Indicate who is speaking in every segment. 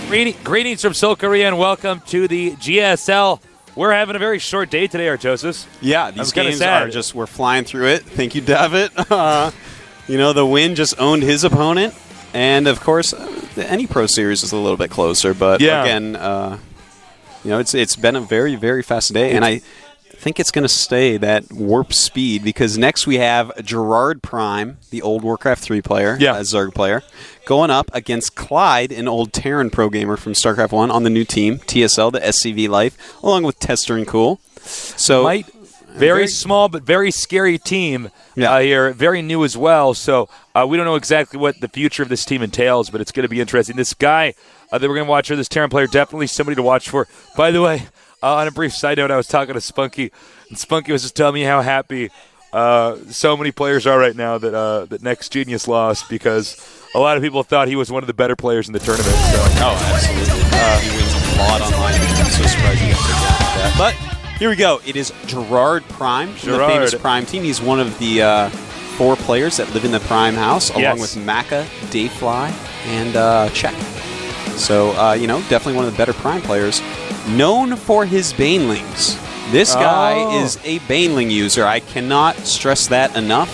Speaker 1: Greetings from Seoul, Korea, and welcome to the GSL. We're having a very short day today, Artosis.
Speaker 2: Yeah, these games are just, we're flying through it. Thank you, David. The win just owned his opponent. And, of course, any Pro Series is a little bit closer. But, again, it's been a very, very fast day. And I think it's going to stay that warp speed because next we have Gerrad Prime, the old Warcraft 3 player, Zerg player, going up against Clide, an old Terran pro gamer from Starcraft 1 on the new team, TSL, the SCV Life, along with Tester and Cool. So
Speaker 1: very small but very scary team here, very new as well. So we don't know exactly what the future of this team entails, but it's going to be interesting. This guy that we're going to watch here, this Terran player, definitely somebody to watch for. By the way, on a brief side note, I was talking to Spunky, and Spunky was just telling me how happy so many players are right now that Next Genius lost because a lot of people thought he was one of the better players in the tournament. So.
Speaker 2: Oh, absolutely. He wins a lot online. I'm so surprised he got taken out like that. But here we go. It is Gerrad Prime from the famous Prime team. He's one of the 4 players that live in the Prime house, along with Maka, Dayfly, and Check. So, definitely one of the better Prime players. Known for his Banelings. This guy is a Baneling user. I cannot stress that enough.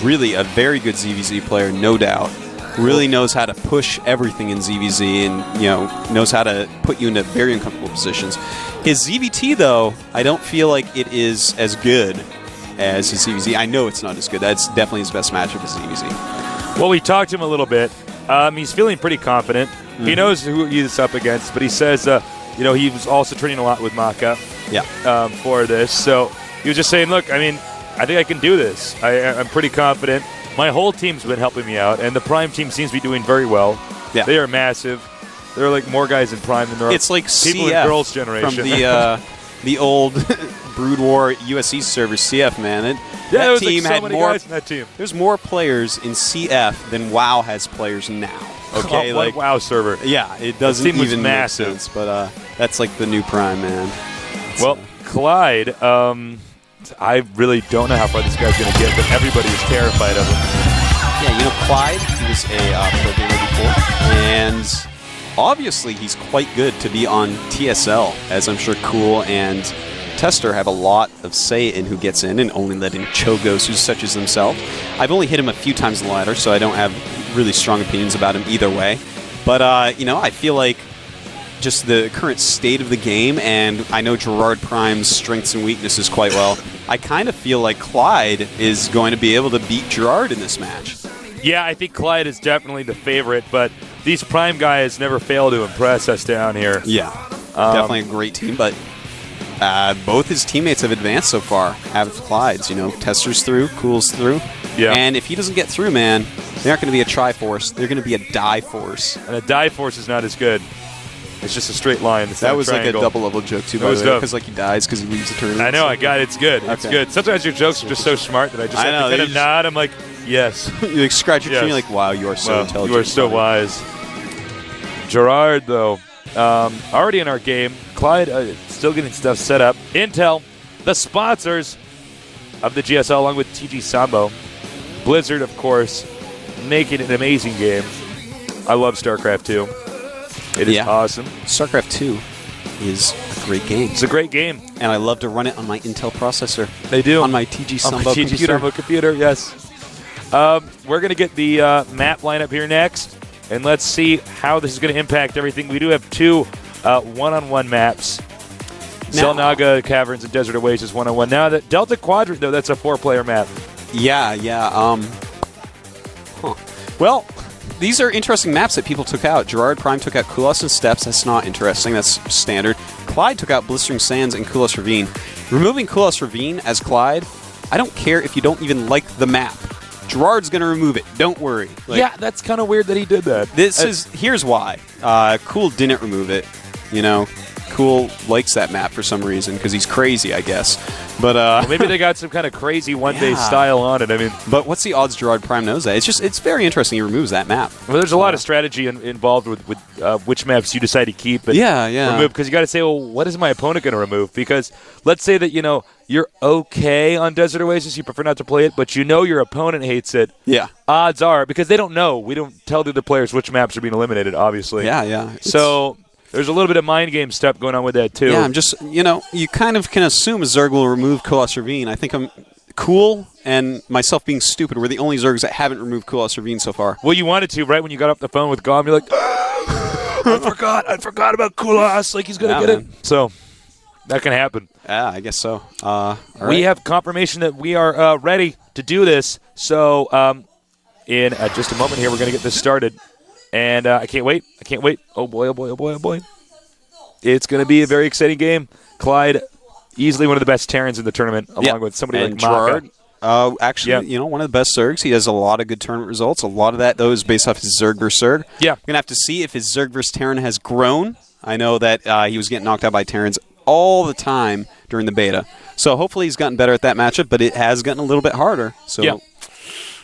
Speaker 2: Really a very good ZVZ player, no doubt. Really knows how to push everything in ZVZ and, knows how to put you into very uncomfortable positions. His ZVT, though, I don't feel like it is as good as his ZVZ. I know it's not as good. That's definitely his best matchup is ZVZ.
Speaker 1: Well, we talked to him a little bit. He's feeling pretty confident. Mm-hmm. He knows who he's up against, but he says, he was also training a lot with Maka for this. So he was just saying, look, I think I can do this. I'm pretty confident. My whole team's been helping me out, and the Prime team seems to be doing very well. Yeah. They are massive. There are like more guys in Prime than there are
Speaker 2: like
Speaker 1: people
Speaker 2: CF
Speaker 1: in Girls' Generation.
Speaker 2: From the old Brood War USC server, CF, man. That team had more
Speaker 1: guys in that team.
Speaker 2: There's more players in CF than WoW has players now. Okay,
Speaker 1: like WoW server.
Speaker 2: Yeah, it doesn't even make sense. But that's like the new Prime, man.
Speaker 1: Clide. I really don't know how far this guy's going to get, but everybody is terrified of him.
Speaker 2: Yeah, Clide, he was a pro gamer before, and obviously he's quite good to be on TSL, as I'm sure Cool and Tester have a lot of say in who gets in and only letting Chogos who such as himself. I've only hit him a few times in the ladder, so I don't have really strong opinions about him either way. But, I feel like just the current state of the game, and I know Gerrad Prime's strengths and weaknesses quite well. I kind of feel like Clide is going to be able to beat Gerrad in this match.
Speaker 1: Yeah, I think Clide is definitely the favorite, but these Prime guys never fail to impress us down here.
Speaker 2: Yeah, definitely a great team, but both his teammates have advanced so far. Have Clide's, Tester's through, Cool's through. Yeah. And if he doesn't get through, man, they aren't going to be a Triforce. They're going to be a Die Force.
Speaker 1: And a Die Force is not as good. It's just a straight line.
Speaker 2: That was like a double-level joke, too, by the way, because he dies because he leaves the tournament.
Speaker 1: I know, I got it. It's good. It's good. Sometimes your jokes are just so smart that I just have to kind of nod. I'm like, yes.
Speaker 2: You scratch your chin, you're like, wow, you are so intelligent.
Speaker 1: You are so wise. Gerrad, though, already in our game. Clide still getting stuff set up. Intel, the sponsors of the GSL, along with TG Sambo. Blizzard, of course, making it an amazing game. I love StarCraft 2. It is awesome.
Speaker 2: StarCraft 2 is a great game.
Speaker 1: It's a great game.
Speaker 2: And I love to run it on my Intel processor.
Speaker 1: They do.
Speaker 2: On my TG Sambo computer.
Speaker 1: TG Sambo computer, yes. We're going to get the map lineup here next, and let's see how this is going to impact everything. We do have 2 one-on-one maps. Selnaga Caverns and Desert Oasis one-on-one. Now, the Delta Quadrant, though, that's a 4-player map.
Speaker 2: Yeah. Well, these are interesting maps that people took out. Gerrad Prime took out Kulos and Steppes. That's not interesting. That's standard. Clide took out Blistering Sands and Kulos Ravine. Removing Kulos Ravine as Clide, I don't care if you don't even like the map. Gerard's going to remove it. Don't worry.
Speaker 1: That's kind of weird that he did that.
Speaker 2: Here's why. Cool didn't remove it. Cool likes that map for some reason because he's crazy, I guess. But
Speaker 1: well, maybe they got some kind of crazy one-day style on it. I mean,
Speaker 2: but what's the odds Gerrad Prime knows that? It's very interesting. He removes that map.
Speaker 1: Well, there's a lot of strategy involved with which maps you decide to keep and remove. Because you got to say, well, what is my opponent going to remove? Because let's say that you're okay on Desert Oasis, you prefer not to play it, but your opponent hates it.
Speaker 2: Yeah.
Speaker 1: Odds are, because they don't know. We don't tell the other players which maps are being eliminated, obviously.
Speaker 2: Yeah.
Speaker 1: So there's a little bit of mind game stuff going on with that, too.
Speaker 2: Yeah, I'm just, you kind of can assume a Zerg will remove Kulas Ravine. I think I'm cool and myself being stupid. We're the only Zergs that haven't removed Kulas Ravine so far.
Speaker 1: Well, you wanted to, right? When you got off the phone with Gom, you're like, I forgot about Kulas. Like, he's going to get it. So that can happen.
Speaker 2: Yeah, I guess so.
Speaker 1: We have confirmation that we are ready to do this. So in just a moment here, we're going to get this started. And I can't wait. Oh, boy. It's going to be a very exciting game. Clyde, easily one of the best Terrans in the tournament, along with somebody like
Speaker 2: Gerrad. Actually, one of the best Zergs. He has a lot of good tournament results. A lot of that, though, is based off his Zerg versus Zerg.
Speaker 1: Yeah.
Speaker 2: We're going to have to see if his Zerg versus Terran has grown. I know that he was getting knocked out by Terrans all the time during the beta. So hopefully he's gotten better at that matchup, but it has gotten a little bit harder. So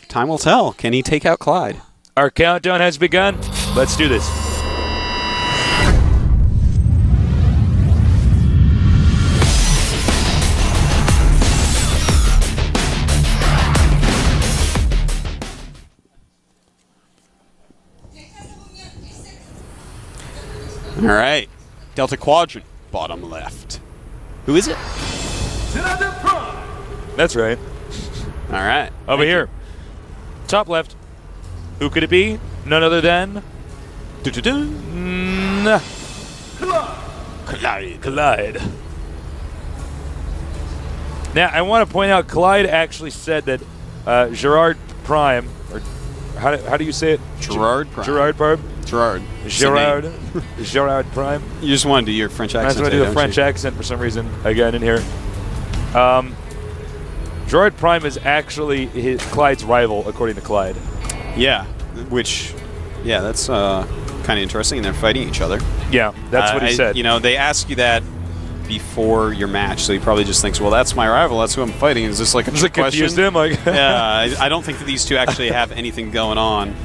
Speaker 2: time will tell. Can he take out Clyde?
Speaker 1: Our countdown has begun. Let's do this.
Speaker 2: All right. Delta Quadrant, bottom left. Who is it?
Speaker 1: That's right.
Speaker 2: All right.
Speaker 1: Over here. Top left. Who could it be? None other than Clide. Now, I want to point out, Clide actually said that Gerrad Prime, or how do you say it?
Speaker 2: Gerrad Prime.
Speaker 1: Gerrad Prime?
Speaker 2: Gerrad
Speaker 1: Prime.
Speaker 2: You just want to do your French accent.
Speaker 1: I just want to do the French accent for some reason again in here. Gerrad Prime is actually Clyde's rival, according to Clide.
Speaker 2: Yeah, that's kind of interesting. They're fighting each other.
Speaker 1: Yeah, that's what he said.
Speaker 2: They ask you that before your match, so he probably just thinks, well, that's my rival. That's who I'm fighting. Is this like a trick question?
Speaker 1: Confused him?
Speaker 2: Yeah, I don't think that these two actually have anything going on.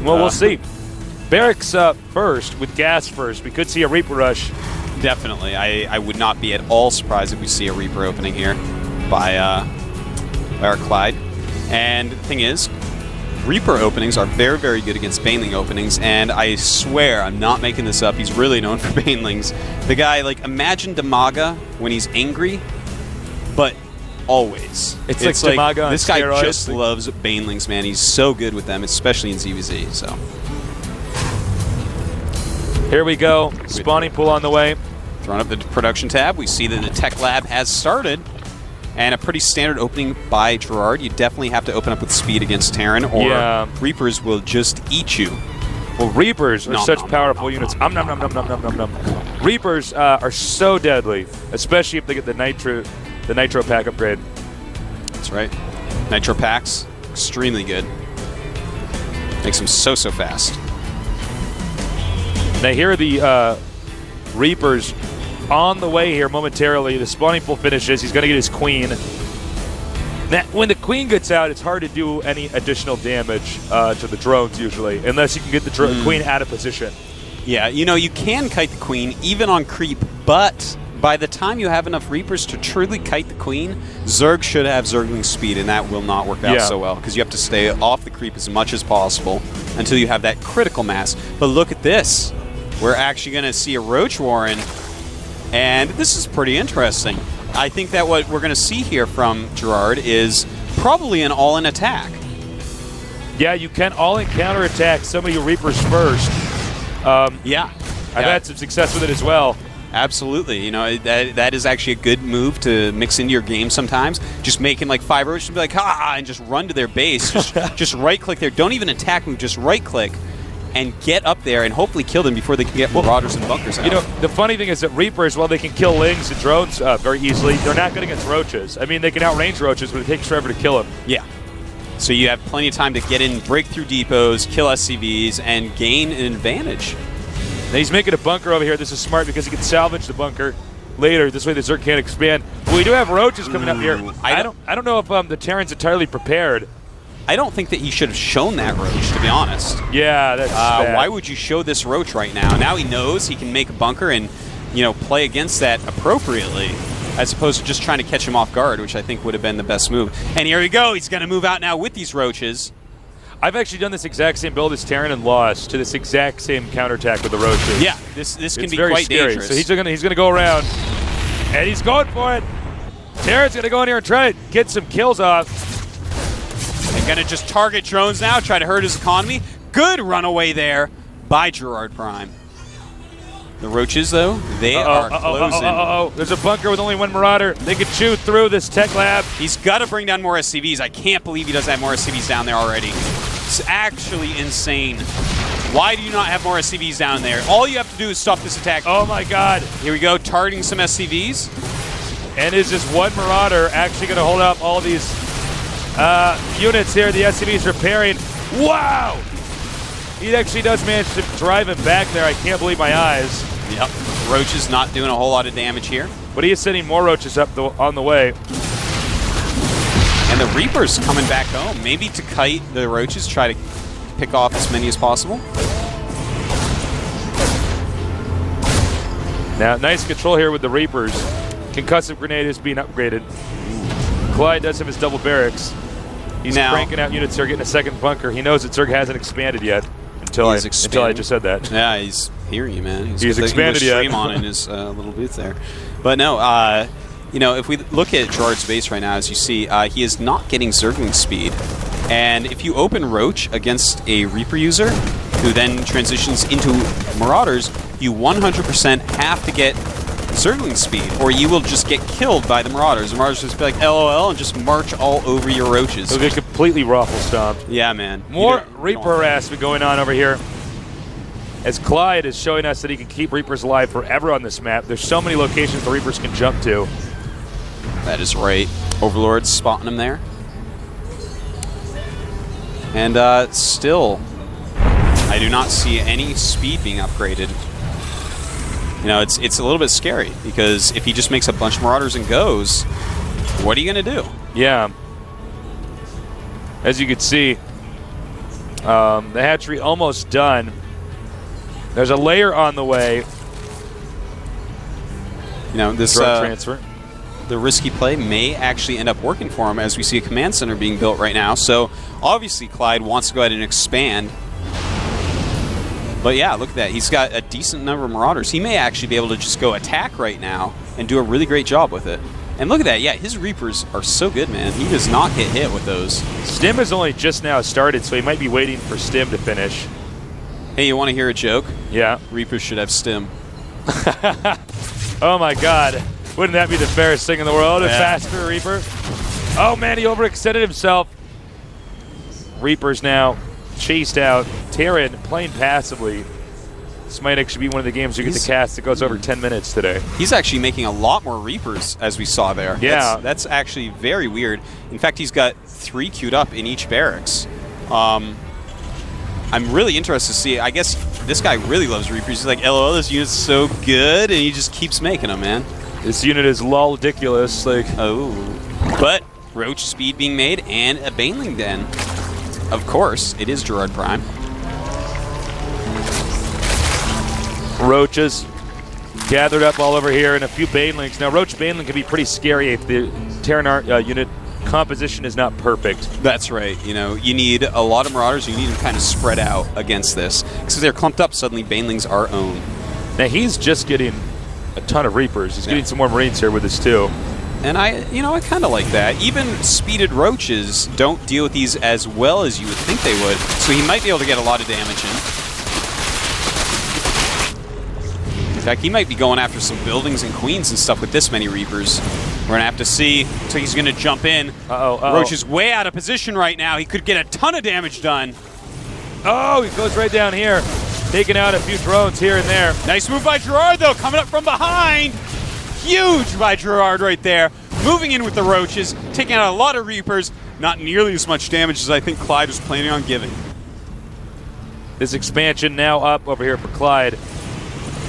Speaker 1: Well, we'll see. Barracks first, with gas first. We could see a Reaper rush.
Speaker 2: Definitely. I would not be at all surprised if we see a Reaper opening here by our Clyde. And the thing is, Reaper openings are very, very good against Baneling openings, and I swear, I'm not making this up, he's really known for Banelings. The guy, imagine Damaga when he's angry, but always.
Speaker 1: It's like Damaga on
Speaker 2: this guy
Speaker 1: steroids.
Speaker 2: Just loves Banelings, man. He's so good with them, especially in ZVZ, so.
Speaker 1: Here we go. Spawning pool on the way.
Speaker 2: Throwing up the production tab. We see that the tech lab has started. And a pretty standard opening by Gerrad. You definitely have to open up with speed against Terran, or Reapers will just eat you.
Speaker 1: Well, Reapers are such powerful units. Reapers are so deadly, especially if they get the nitro pack upgrade.
Speaker 2: That's right. Nitro packs, extremely good. Makes them so fast.
Speaker 1: Now here are the Reapers on the way here momentarily. The spawning pool finishes. He's going to get his queen. Now, when the queen gets out, it's hard to do any additional damage to the drones usually, unless you can get the queen out of position.
Speaker 2: Yeah, you can kite the queen even on creep, but by the time you have enough Reapers to truly kite the queen, Zerg should have Zergling speed, and that will not work out so well, because you have to stay off the creep as much as possible until you have that critical mass. But look at this. We're actually going to see a Roach Warren, and this is pretty interesting. I think that what we're going to see here from Gerrad is probably an all-in attack.
Speaker 1: Yeah, you can all-in counter-attack some of your Reapers first. I've had some success with it as well.
Speaker 2: Absolutely. That is actually a good move to mix into your game sometimes. Just making 5 roaches and be like, ha, and just run to their base. Just right-click there. Don't even attack move, just right-click and get up there and hopefully kill them before they can get marauders and bunkers out.
Speaker 1: The funny thing is that Reapers, while they can kill Lings and drones very easily, they're not good against roaches. I mean, they can outrange roaches, but it takes forever to kill them.
Speaker 2: Yeah. So you have plenty of time to get in, break through depots, kill SCVs, and gain an advantage.
Speaker 1: Now he's making a bunker over here. This is smart because he can salvage the bunker later. This way the Zerg can't expand. But we do have roaches coming up here. I don't know if the Terran's entirely prepared.
Speaker 2: I don't think that he should have shown that roach, to be honest.
Speaker 1: Yeah, that's bad.
Speaker 2: Why would you show this roach right now? Now he knows he can make a bunker and, play against that appropriately, as opposed to just trying to catch him off guard, which I think would have been the best move. And here we go. He's going to move out now with these roaches.
Speaker 1: I've actually done this exact same build as Terran and lost to this exact same counterattack with the roaches.
Speaker 2: Yeah, this can be
Speaker 1: very
Speaker 2: quite
Speaker 1: scary.
Speaker 2: dangerous.
Speaker 1: So he's gonna go around, and he's going for it. Terran's gonna go in here and try to get some kills off.
Speaker 2: They're going to just target drones now, try to hurt his economy. Good runaway there by Gerrad Prime. The roaches, though, they are closing.
Speaker 1: There's a bunker with only one Marauder. They could chew through this tech lab.
Speaker 2: He's got to bring down more SCVs. I can't believe he doesn't have more SCVs down there already. It's actually insane. Why do you not have more SCVs down there? All you have to do is stop this attack.
Speaker 1: Oh, my God.
Speaker 2: Here we go, targeting some SCVs.
Speaker 1: And is this one Marauder actually going to hold up all these units here? The SCV's repairing. Wow! He actually does manage to drive him back there. I can't believe my eyes.
Speaker 2: Yep. Roach is not doing a whole lot of damage here.
Speaker 1: But he is sending more roaches up on the way.
Speaker 2: And the Reaper's coming back home. Maybe to kite the roaches, try to pick off as many as possible.
Speaker 1: Now, nice control here with the Reapers. Concussive grenade is being upgraded. Clide does have his double barracks. He's cranking out units here, getting a second bunker. He knows that Zerg hasn't expanded yet until I just said that.
Speaker 2: Yeah, he's hearing you, man.
Speaker 1: He's expanded yet.
Speaker 2: Stream on in his little booth there. But no, if we look at Gerrad's base right now, as you see, he is not getting Zergling speed. And if you open Roach against a Reaper user, who then transitions into Marauders, you 100% have to get Zergling speed, or you will just get killed by the Marauders. The Marauders just be like, LOL, and just march all over your Roaches.
Speaker 1: They'll get completely raffle stomped.
Speaker 2: Yeah, man.
Speaker 1: More Reaper harassment going on over here. As Clide is showing us that he can keep Reapers alive forever on this map. There's so many locations the Reapers can jump to.
Speaker 2: That is right. Overlord's spotting him there. And still, I do not see any speed being upgraded. It's a little bit scary, because if he just makes a bunch of Marauders and goes, what are you going to do?
Speaker 1: Yeah. As you can see, the hatchery almost done. There's a layer on the way.
Speaker 2: This
Speaker 1: drone transfer.
Speaker 2: The risky play may actually end up working for him, as we see a command center being built right now. So obviously Clide wants to go ahead and expand. But yeah, look at that. He's got a decent number of Marauders. He may actually be able to just go attack right now and do a really great job with it. And look at that. Yeah, his Reapers are so good, man. He does not get hit with those.
Speaker 1: Stim has only just now started, so he might be waiting for Stim to finish.
Speaker 2: Hey, you want to hear a joke?
Speaker 1: Yeah.
Speaker 2: Reapers should have Stim.
Speaker 1: Oh, my God. Wouldn't that be the fairest thing in the world? A faster Reaper? Oh, man, he overextended himself. Reapers now chased out. Terran playing passively. This might actually be one of the games you get to cast that goes over 10 minutes today.
Speaker 2: He's actually making a lot more Reapers, as we saw there.
Speaker 1: Yeah.
Speaker 2: That's actually very weird. In fact, he's got 3 queued up in each barracks. I'm really interested to see. I guess this guy really loves Reapers. He's like, LOL, this unit's so good, and he just keeps making them, man.
Speaker 1: This unit is lol-ridiculous.
Speaker 2: But Roach speed being made, and a Baneling Den. Of course, it is Gerrad Prime.
Speaker 1: Roaches gathered up all over here, and a few Banelings. Now, Roach Baneling can be pretty scary if the Terran unit composition is not perfect.
Speaker 2: That's right. You need a lot of Marauders. You need them kind of spread out against this. Because if they're clumped up, suddenly Banelings are owned.
Speaker 1: Now, he's just getting a ton of Reapers. He's getting some more Marines here with this, too.
Speaker 2: And I kind of like that. Even speeded Roaches don't deal with these as well as you would think they would. So he might be able to get a lot of damage in. In fact, he might be going after some buildings and queens and stuff with this many Reapers. We're going to have to see. So he's going to jump in. Roach is way out of position right now. He could get a ton of damage done.
Speaker 1: Oh, he goes right down here. Taking out a few drones here and there.
Speaker 2: Nice move by Gerrad, though. Coming up from behind. Huge by Gerrad right there. Moving in with the Roaches. Taking out a lot of Reapers. Not nearly as much damage as I think Clide was planning on giving.
Speaker 1: This expansion now up over here for Clide.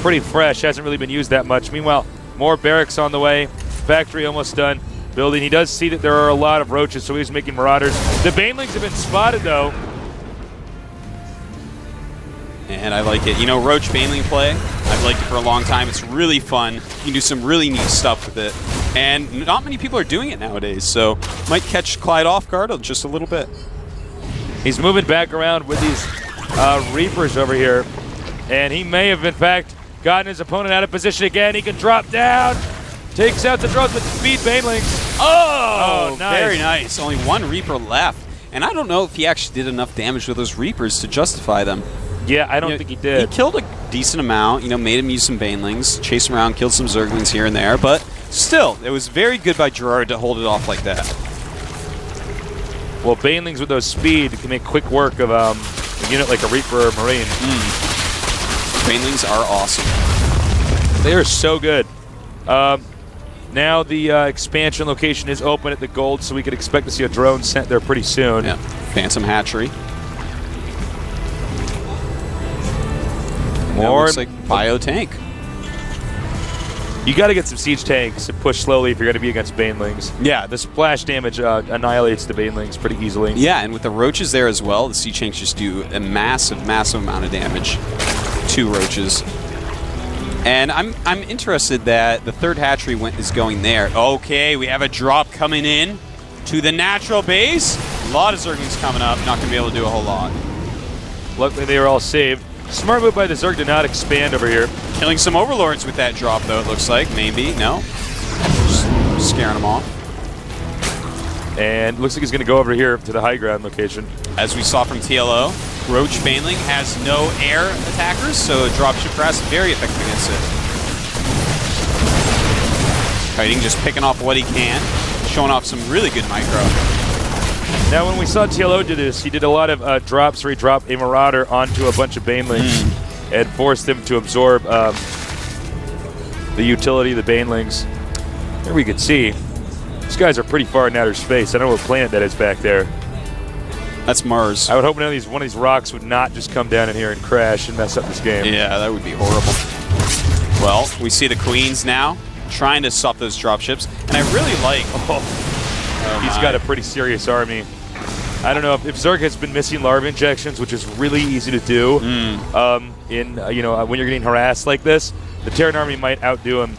Speaker 1: Pretty fresh, hasn't really been used that much. Meanwhile, More barracks on the way. Factory almost done. Building. He does see that there are a lot of roaches, so he's making marauders. The banelings have been spotted, though.
Speaker 2: And I like it. You know, roach baneling play, I've liked it for a long time. It's really fun. You can do some really neat stuff with it. And not many people are doing it nowadays, so might catch Clide off guard just a little bit.
Speaker 1: He's moving back around with these Reapers over here. And he may have, in fact, gotten his opponent out of position again. He can drop down. Takes out the drones with speed banelings. Oh, nice.
Speaker 2: Very nice. Only one Reaper left. And I don't know if he actually did enough damage with those Reapers to justify them.
Speaker 1: Yeah, I don't think he did.
Speaker 2: He killed a decent amount, made him use some banelings, chased him around, killed some Zerglings here and there, but still, it was very good by Gerrad to hold it off like that.
Speaker 1: Well, banelings with those speed can make quick work of a unit like a Reaper or Marine.
Speaker 2: Banelings are awesome.
Speaker 1: They are so good. Now the expansion location is open at the gold, so we could expect to see a drone sent there pretty soon.
Speaker 2: Yeah, Phantom Hatchery.
Speaker 1: More
Speaker 2: looks like bio tank.
Speaker 1: You got to get some siege tanks and push slowly if you're going to be against banelings.
Speaker 2: Yeah,
Speaker 1: the splash damage annihilates the banelings pretty easily.
Speaker 2: Yeah, and with the roaches there as well, the siege tanks just do a massive, massive amount of damage to roaches. And I'm interested that the third hatchery is going there. Okay, we have a drop coming in to the natural base. A lot of Zerglings coming up. Not going to be able to do a whole lot.
Speaker 1: Luckily, they were all saved. Smart move by the Zerg to not expand over here.
Speaker 2: Killing some Overlords with that drop, though, it looks like. Maybe. No. Just scaring them off.
Speaker 1: And looks like he's going to go over here to the high ground location.
Speaker 2: As we saw from TLO, Roach Baneling has no air attackers, so a dropship grass very effective against it. Kiting just picking off what he can, showing off some really good micro.
Speaker 1: Now, when we saw TLO do this, he did a lot of drops where he dropped a Marauder onto a bunch of banelings and forced them to absorb the utility of the banelings. There we could see. These guys are pretty far in outer space. I don't know what planet that is back there.
Speaker 2: That's Mars.
Speaker 1: I would hope one of these rocks would not just come down in here and crash and mess up this game.
Speaker 2: Yeah, that would be horrible. Well, we see the Queens now trying to stop those dropships, and I really like...
Speaker 1: He's got a pretty serious army. I don't know if Zerg has been missing larva injections, which is really easy to do. When you're getting harassed like this, the Terran army might outdo him.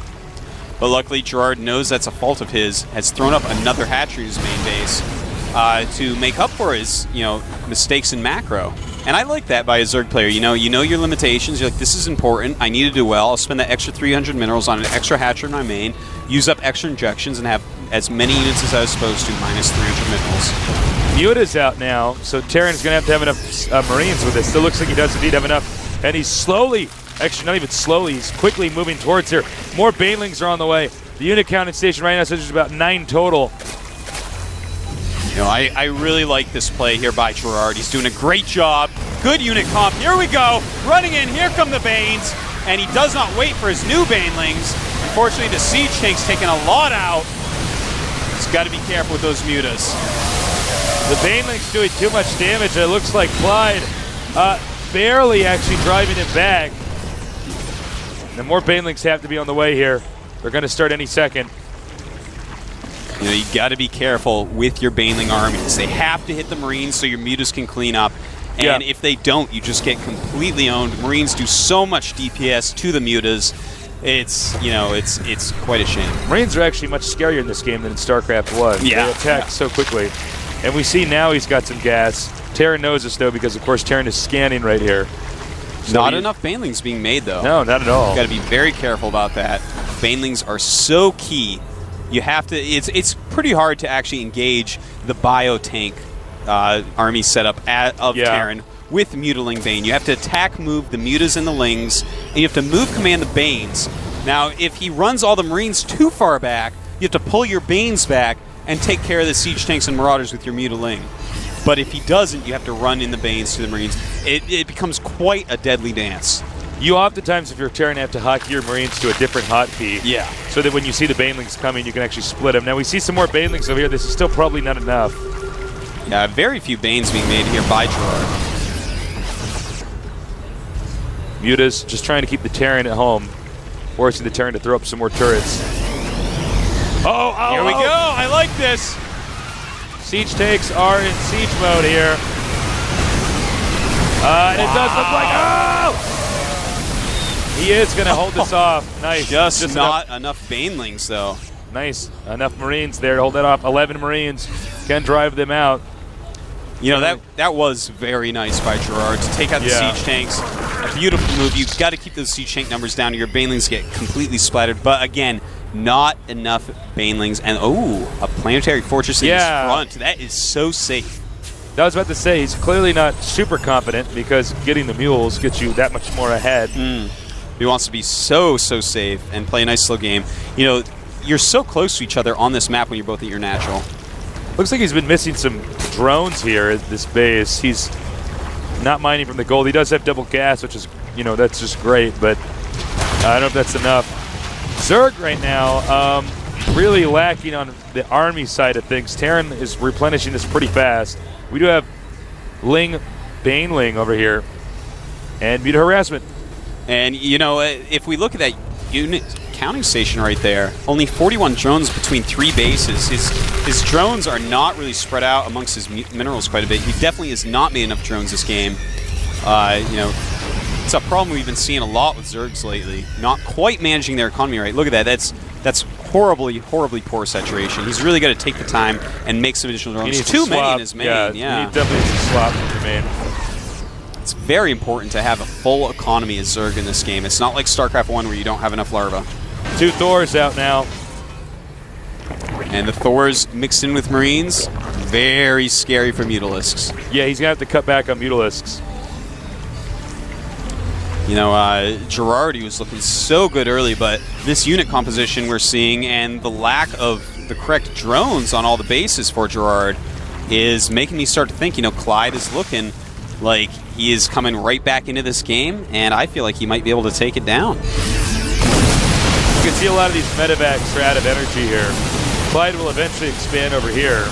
Speaker 2: But luckily, Gerrad knows that's a fault of his. Has thrown up another hatchery to his main base to make up for his mistakes in macro. And I like that by a Zerg player. You know your limitations. You're like, this is important. I need to do well. I'll spend that extra 300 minerals on an extra hatchery in my main, use up extra injections, and have as many units as I was supposed to, minus 300 minerals.
Speaker 1: Muta's out now, so Terran's going to have enough Marines with this. Still looks like he does indeed have enough. And he's slowly, actually not even slowly, he's quickly moving towards here. More banelings are on the way. The unit count in station right now says there's about 9 total.
Speaker 2: I really like this play here by Gerrad. He's doing a great job. Good unit comp. Here we go. Running in. Here come the Banes. And he does not wait for his new banelings. Unfortunately, the siege tank's taking a lot out. He's got to be careful with those mutas.
Speaker 1: The banelings doing too much damage. It looks like Clide barely actually driving it back. And more banelings have to be on the way here. They're going to start any second.
Speaker 2: You got to be careful with your baneling armies. They have to hit the Marines so your mutas can clean up. And if they don't, you just get completely owned. Marines do so much DPS to the mutas. It's quite a shame.
Speaker 1: Marines are actually much scarier in this game than in Starcraft 1.
Speaker 2: Yeah.
Speaker 1: They attack so quickly. And we see now he's got some gas. Terran knows this, though, because, of course, Terran is scanning right here.
Speaker 2: So not enough banelings being made, though.
Speaker 1: No, not at all.
Speaker 2: Got to be very careful about that. Banelings are so key. You have to. It's pretty hard to actually engage the bio tank army setup of Terran with Mutaling Bane. You have to attack, move the mutas and the lings, and you have to move command the Banes. Now, if he runs all the Marines too far back, you have to pull your Banes back and take care of the siege tanks and marauders with your Mutaling. But if he doesn't, you have to run in the Banes to the Marines. It becomes quite a deadly dance.
Speaker 1: You oftentimes, if you're Terran, have to hotkey your Marines to a different hotkey.
Speaker 2: Yeah.
Speaker 1: So that when you see the banelings coming, you can actually split them. Now, we see some more banelings over here. This is still probably not enough.
Speaker 2: Yeah, very few Banes being made here by Gerrad.
Speaker 1: Mutas just trying to keep the Terran at home. forcing the Terran to throw up some more turrets.
Speaker 2: Here we go. I like this.
Speaker 1: Siege tanks are in siege mode here. And it does look like, he is going to hold this off. Nice.
Speaker 2: Just not enough Banelings, though.
Speaker 1: Nice. Enough Marines there to hold that off. 11 Marines can drive them out.
Speaker 2: You know, that was very nice by Gerrad to take out the siege tanks. A beautiful move. You've got to keep those siege tank numbers down or your Banelings get completely splattered. But again, not enough Banelings. And, a planetary fortress in his front. That is so safe.
Speaker 1: I was about to say, he's clearly not super confident because getting the mules gets you that much more ahead.
Speaker 2: He wants to be so safe and play a nice slow game. You know, you're so close to each other on this map when you're both at your natural.
Speaker 1: Looks like he's been missing some drones here at this base. He's not mining from the gold. He does have double gas, which is, that's just great, but I don't know if that's enough. Zerg right now, really lacking on the army side of things. Terran is replenishing this pretty fast. We do have Baneling over here, and Muta Harassment.
Speaker 2: And, if we look at that unit counting station right there, only 41 drones between 3 bases. His drones are not really spread out amongst his minerals quite a bit. He definitely has not made enough drones this game. It's a problem we've been seeing a lot with Zergs lately. Not quite managing their economy right. Look at that. That's horribly poor saturation. He's really got to take the time and make some additional drones. Too many in his main.
Speaker 1: Yeah. He definitely needs to swap from the main.
Speaker 2: It's very important to have a full economy as Zerg in this game. It's not like Starcraft 1 where you don't have enough larvae.
Speaker 1: 2 Thors out now.
Speaker 2: And the Thors mixed in with Marines. Very scary for Mutalisks.
Speaker 1: Yeah, he's going to have to cut back on Mutalisks.
Speaker 2: Gerrad, he was looking so good early, but this unit composition we're seeing and the lack of the correct drones on all the bases for Gerrad is making me start to think, Clide is looking like he is coming right back into this game, and I feel like he might be able to take it down.
Speaker 1: You can see a lot of these medevacs are out of energy here. Clide will eventually expand over here.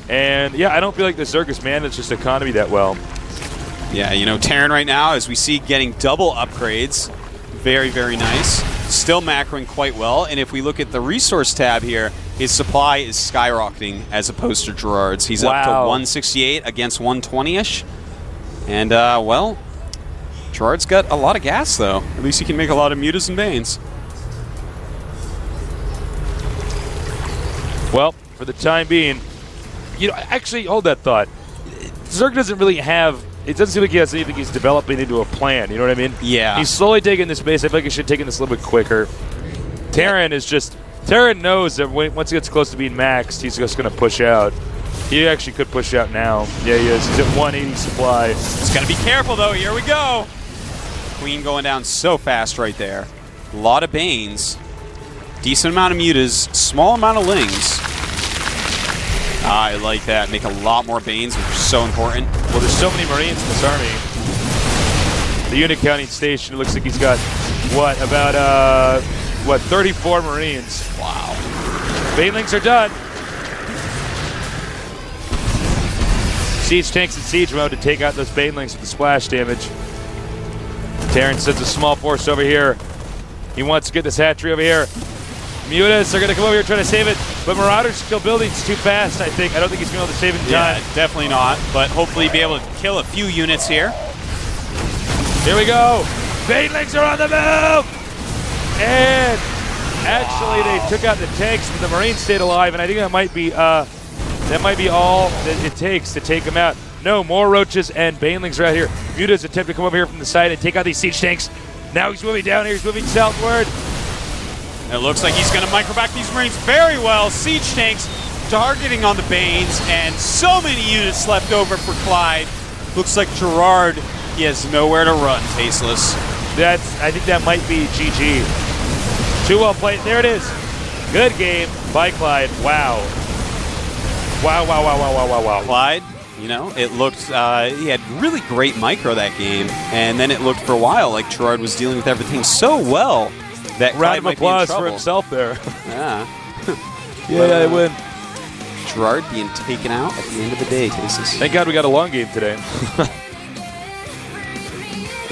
Speaker 1: And, I don't feel like the Zerg has managed this economy that well.
Speaker 2: Yeah, Terran right now, as we see, getting double upgrades. Very, very nice. Still macroing quite well. And if we look at the resource tab here, his supply is skyrocketing as opposed to Gerrad's. He's up to 168 against 120-ish. And, Gerrad's got a lot of gas, though. At least he can make a lot of Mutas and Banes.
Speaker 1: Well, for the time being, actually, hold that thought. Zerg doesn't really have... It doesn't seem like he has anything he's developing into a plan, you know what I mean?
Speaker 2: Yeah.
Speaker 1: He's slowly taking this base. I feel like he should have taken this a little bit quicker. Terran is just... Terran knows that once he gets close to being maxed, he's just going to push out. He actually could push out now. Yeah, he is. He's at 180 supply.
Speaker 2: Just got to be careful, though. Here we go. Queen going down so fast right there. A lot of Banes. Decent amount of Mutas. Small amount of Lings. I like that. Make a lot more Banes, which is so important.
Speaker 1: Well, there's so many Marines in this army. The unit counting station, it looks like he's got, about 34 Marines.
Speaker 2: Wow.
Speaker 1: Banelings are done. Siege tanks in siege mode to take out those Banelings with the splash damage. Terran sends a small force over here. He wants to get this hatchery over here. Mutas are going to come over here trying to save it, but Marauder's still building too fast, I think. I don't think he's going to be able to save it in time.
Speaker 2: Yeah, definitely not, but hopefully be able to kill a few units here.
Speaker 1: Here we go. Banelings are on the move! And actually they took out the tanks, but the Marines stayed alive, and I think that might be all that it takes to take them out. No, more roaches and Banelings right here. Muta's attempt to come over here from the side and take out these siege tanks. Now he's moving down here, he's moving southward.
Speaker 2: It looks like he's going to microback these Marines very well. Siege tanks targeting on the Banes, and so many units left over for Clide. Looks like Gerrad, he has nowhere to run, Tasteless.
Speaker 1: I think that might be GG. Too well played. There it is. Good game by Clide. Wow. Wow.
Speaker 2: Clide, it looked, he had really great micro that game, and then it looked for a while like Gerrad was dealing with everything so well. That
Speaker 1: round of applause for himself there.
Speaker 2: Yeah.
Speaker 1: I win.
Speaker 2: Gerrad being taken out at the end of the day, Tasteless.
Speaker 1: Thank God we got a long game today.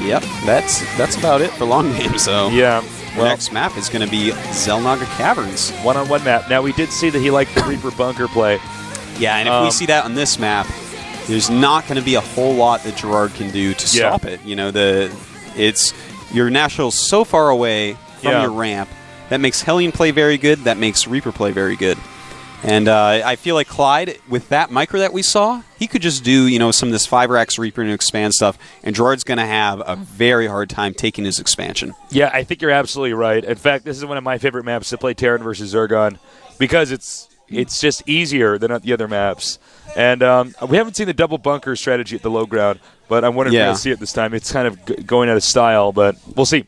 Speaker 2: Yep, that's about it for long games, though.
Speaker 1: Yeah.
Speaker 2: The next map is going to be Zelnaga Caverns.
Speaker 1: One-on-one map. Now, we did see that he liked the Reaper bunker play.
Speaker 2: Yeah, and if we see that on this map, there's not going to be a whole lot that Gerrad can do to stop it. You know, your National's so far away from your ramp. That makes Hellion play very good. That makes Reaper play very good. And I feel like Clide, with that micro that we saw, he could just do some of this 5-Rax Reaper and expand stuff, and Gerard's going to have a very hard time taking his expansion.
Speaker 1: Yeah, I think you're absolutely right. In fact, this is one of my favorite maps to play Terran versus Zergon because it's just easier than the other maps. And we haven't seen the double bunker strategy at the low ground, but I'm wondering if we're going to see it this time. It's kind of going out of style, but we'll see.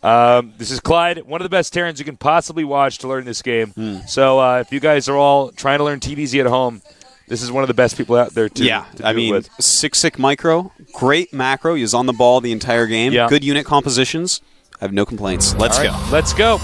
Speaker 1: This is Clide, one of the best Terrans you can possibly watch to learn this game. So if you guys are all trying to learn TVZ at home, this is one of the best people out there to do it with. 6-6
Speaker 2: micro, great macro. He was on the ball the entire game. Good unit compositions. I have no complaints. Let's go.
Speaker 1: Let's go.